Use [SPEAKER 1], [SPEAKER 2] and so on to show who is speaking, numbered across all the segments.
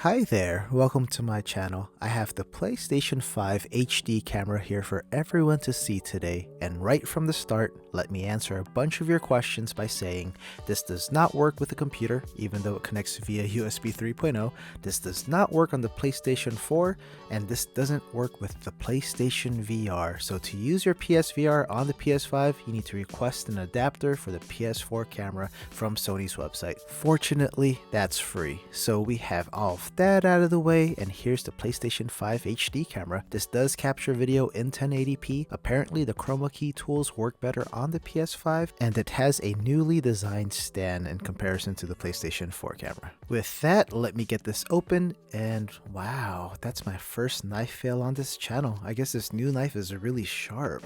[SPEAKER 1] Hi there, welcome to my channel. I have the PlayStation 5 HD camera here for everyone to see today, and right from the start, let me answer a bunch of your questions by saying this does not work with the computer, even though it connects via USB 3.0, this does not work on the PlayStation 4, and this doesn't work with the PlayStation VR. So to use your PSVR on the PS5, you need to request an adapter for the PS4 camera from Sony's website. Fortunately, that's free. So we have all of that out of the way, and here's the PlayStation 5 HD camera. This does capture video in 1080p. Apparently the chroma key tools work better on the PS5, and it has a newly designed stand in comparison to the PlayStation 4 camera. With that, let me get this open, and wow, that's my first knife fail on this channel. I guess this new knife is really sharp.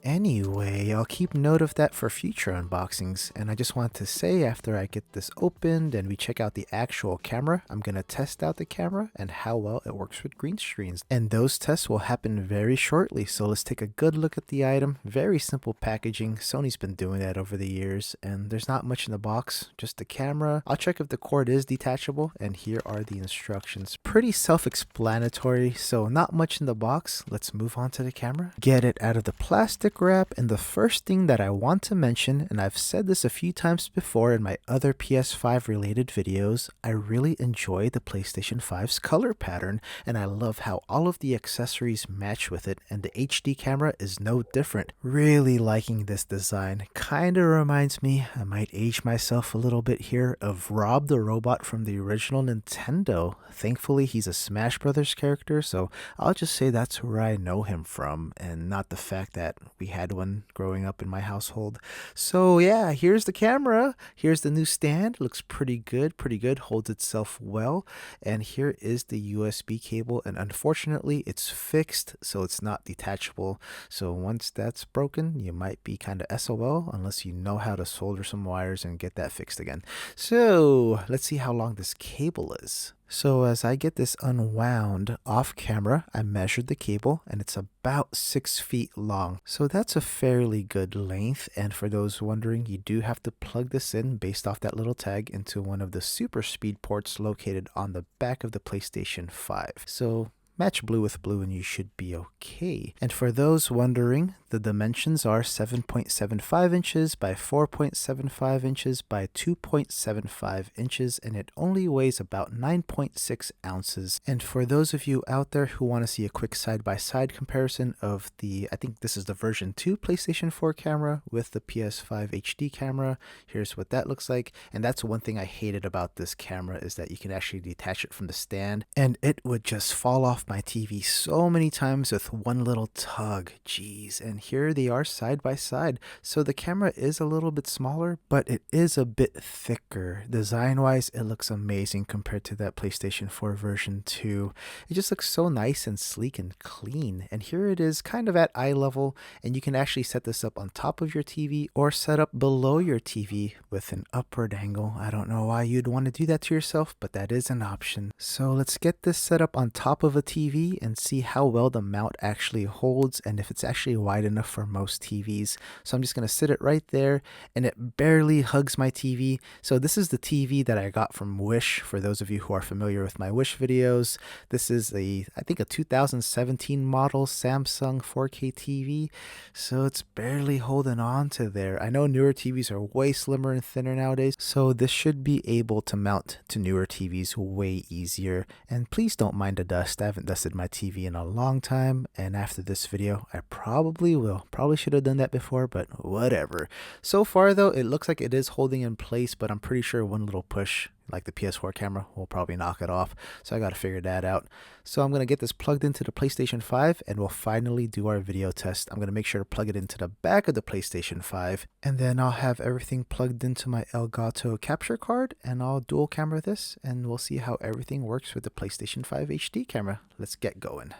[SPEAKER 1] Anyway, I'll keep note of that for future unboxings, and I just want to say after I get this opened and we check out the actual camera, I'm gonna test out the camera and how well it works with green screens. And those tests will happen very shortly, so let's take a good look at the item. Very simple packaging. Sony's been doing that over the years, and there's not much in the box, just the camera. I'll check if the cord is detachable, and here are the instructions. Pretty self-explanatory, so not much in the box. Let's move on to the camera. Get it out of the plastic wrap, and the first thing that I want to mention, and I've said this a few times before in my other PS5 related videos, I really enjoy the PlayStation 5's color pattern, and I love how all of the accessories match with it, and the HD camera is no different. Really liking this design. Kinda reminds me, I might age myself a little bit here, of Rob the Robot from the original Nintendo. Thankfully he's a Smash Brothers character, so I'll just say that's where I know him from, and not the fact that we had one growing up in my household. So yeah, here's the camera. Here's the new stand. Looks pretty good, holds itself well. And here is the USB cable, and unfortunately it's fixed, so it's not detachable. So once that's broken, you might be kind of SOL unless you know how to solder some wires and get that fixed again. So let's see how long this cable is. So as I get this unwound off camera, I measured the cable and it's about 6 feet long. So that's a fairly good length. And for those wondering, you do have to plug this in based off that little tag into one of the super speed ports located on the back of the PlayStation 5. So match blue with blue and you should be okay. And for those wondering, the dimensions are 7.75 inches by 4.75 inches by 2.75 inches, and it only weighs about 9.6 ounces. And for those of you out there who want to see a quick side-by-side comparison of the, I think this is the version 2 PlayStation 4 camera with the PS5 HD camera, here's what that looks like. And that's one thing I hated about this camera, is that you can actually detach it from the stand and it would just fall off my TV so many times with one little tug. Jeez. And here they are side by side. So the camera is a little bit smaller, but it is a bit thicker. Design wise, it looks amazing compared to that PlayStation 4 version 2. It just looks so nice and sleek and clean. And here it is kind of at eye level, and you can actually set this up on top of your TV or set up below your TV with an upward angle. I don't know why you'd want to do that to yourself, but that is an option. So let's get this set up on top of a TV and see how well the mount actually holds and if it's actually wide enough for most TVs. So I'm just going to sit it right there, and it barely hugs my TV. So this is the TV that I got from Wish, for those of you who are familiar with my Wish videos. This is I think a 2017 model Samsung 4K TV. So it's barely holding on to there. I know newer TVs are way slimmer and thinner nowadays, so this should be able to mount to newer TVs way easier. And please don't mind the dust. I haven't dusted my TV in a long time, and after this video I probably will. Probably should have done that before, but whatever. So far though, it looks like it is holding in place, but I'm pretty sure one little push like the PS4 camera will probably knock it off, so I gotta figure that out. So I'm gonna get this plugged into the PlayStation 5 and we'll finally do our video test. I'm gonna make sure to plug it into the back of the PlayStation 5, and then I'll have everything plugged into my Elgato capture card, and I'll dual camera this, and we'll see how everything works with the PlayStation 5 HD camera. Let's get going.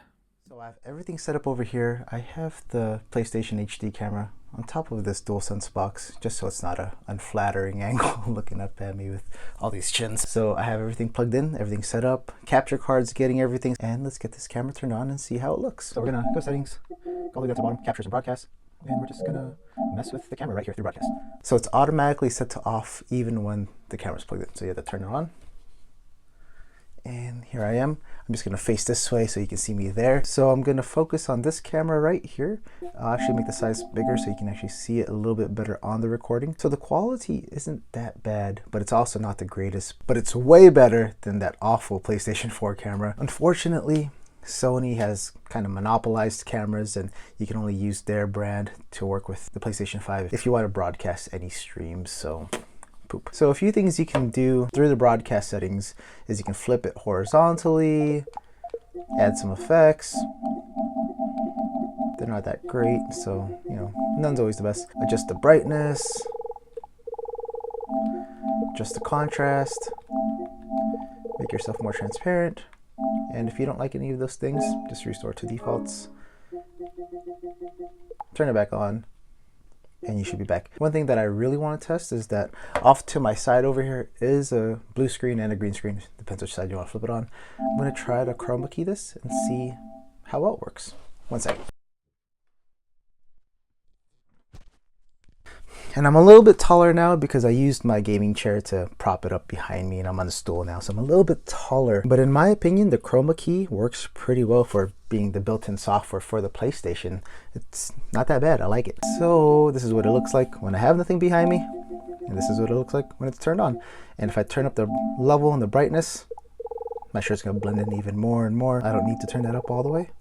[SPEAKER 1] So I have everything set up over here. I have the PlayStation HD camera on top of this DualSense box, just so it's not a unflattering angle looking up at me with all these chins. So I have everything plugged in, everything set up, capture cards, getting everything, and let's get this camera turned on and see how it looks. So we're gonna go settings, go all the way down to the bottom, captures and broadcasts, and we're just gonna mess with the camera right here through broadcast. So it's automatically set to off even when the camera's plugged in. So you have to turn it on. And here I am. I'm just gonna face this way so you can see me there. So I'm gonna focus on this camera right here. I'll actually make the size bigger so you can actually see it a little bit better on the recording. So the quality isn't that bad, but it's also not the greatest, but it's way better than that awful PlayStation 4 camera. Unfortunately, Sony has kind of monopolized cameras and you can only use their brand to work with the PlayStation 5 if you want to broadcast any streams, so poop. So a few things you can do through the broadcast settings is you can flip it horizontally, add some effects. They're not that great, so you know, none's always the best. Adjust the brightness, adjust the contrast, make yourself more transparent. And if you don't like any of those things, just restore to defaults, turn it back on, and you should be back. One thing that I really want to test is that off to my side over here is a blue screen and a green screen. Depends which side you want to flip it on. I'm going to try to chroma key this and see how well it works. One second. And I'm a little bit taller now because I used my gaming chair to prop it up behind me and I'm on a stool now. So I'm a little bit taller. But in my opinion, the chroma key works pretty well for being the built-in software for the PlayStation. It's not that bad. I like it. So this is what it looks like when I have nothing behind me. And this is what it looks like when it's turned on. And if I turn up the level and the brightness, my shirt's going to blend in even more and more. I don't need to turn that up all the way.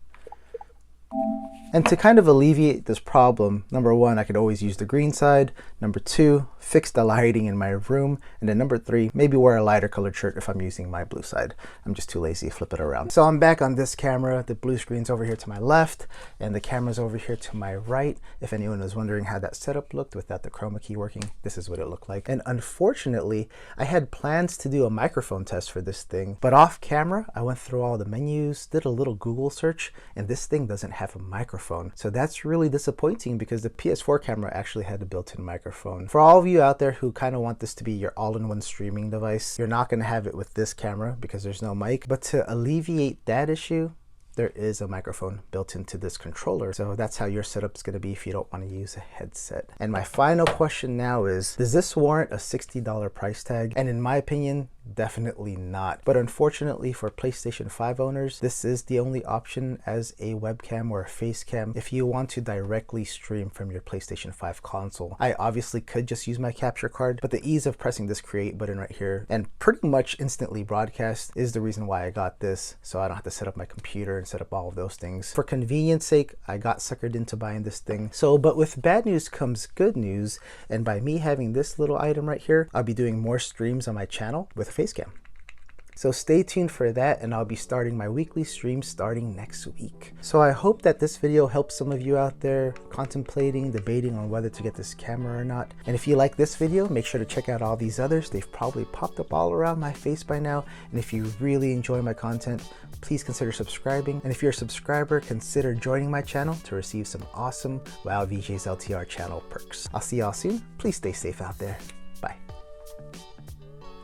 [SPEAKER 1] And to kind of alleviate this problem, number one, I could always use the green side. Number two, fix the lighting in my room. And then number three, maybe wear a lighter colored shirt if I'm using my blue side. I'm just too lazy to flip it around. So I'm back on this camera. The blue screen's over here to my left and the camera's over here to my right. If anyone was wondering how that setup looked without the chroma key working, this is what it looked like. And unfortunately, I had plans to do a microphone test for this thing, but off camera, I went through all the menus, did a little Google search, and this thing doesn't have a microphone. So that's really disappointing because the PS4 camera actually had a built-in microphone. For all of you out there who kind of want this to be your all-in-one streaming device, you're not going to have it with this camera because there's no mic. But to alleviate that issue, there is a microphone built into this controller. So that's how your setup's going to be if you don't want to use a headset. And my final question now is, does this warrant a $60 price tag? And in my opinion, definitely not. But unfortunately for PlayStation 5 owners, this is the only option as a webcam or a face cam if you want to directly stream from your PlayStation 5 console. I obviously could just use my capture card, but the ease of pressing this create button right here and pretty much instantly broadcast is the reason why I got this, so I don't have to set up my computer and set up all of those things. For convenience sake, I got suckered into buying this thing. So, but with bad news comes good news, and by me having this little item right here, I'll be doing more streams on my channel with Facecam. So stay tuned for that, and I'll be starting my weekly stream starting next week. So I hope that this video helps some of you out there contemplating, debating on whether to get this camera or not. And if you like this video, make sure to check out all these others. They've probably popped up all around my face by now. And if you really enjoy my content, please consider subscribing. And if you're a subscriber, consider joining my channel to receive some awesome WoW VJs LTR channel perks. I'll see y'all soon. Please stay safe out there.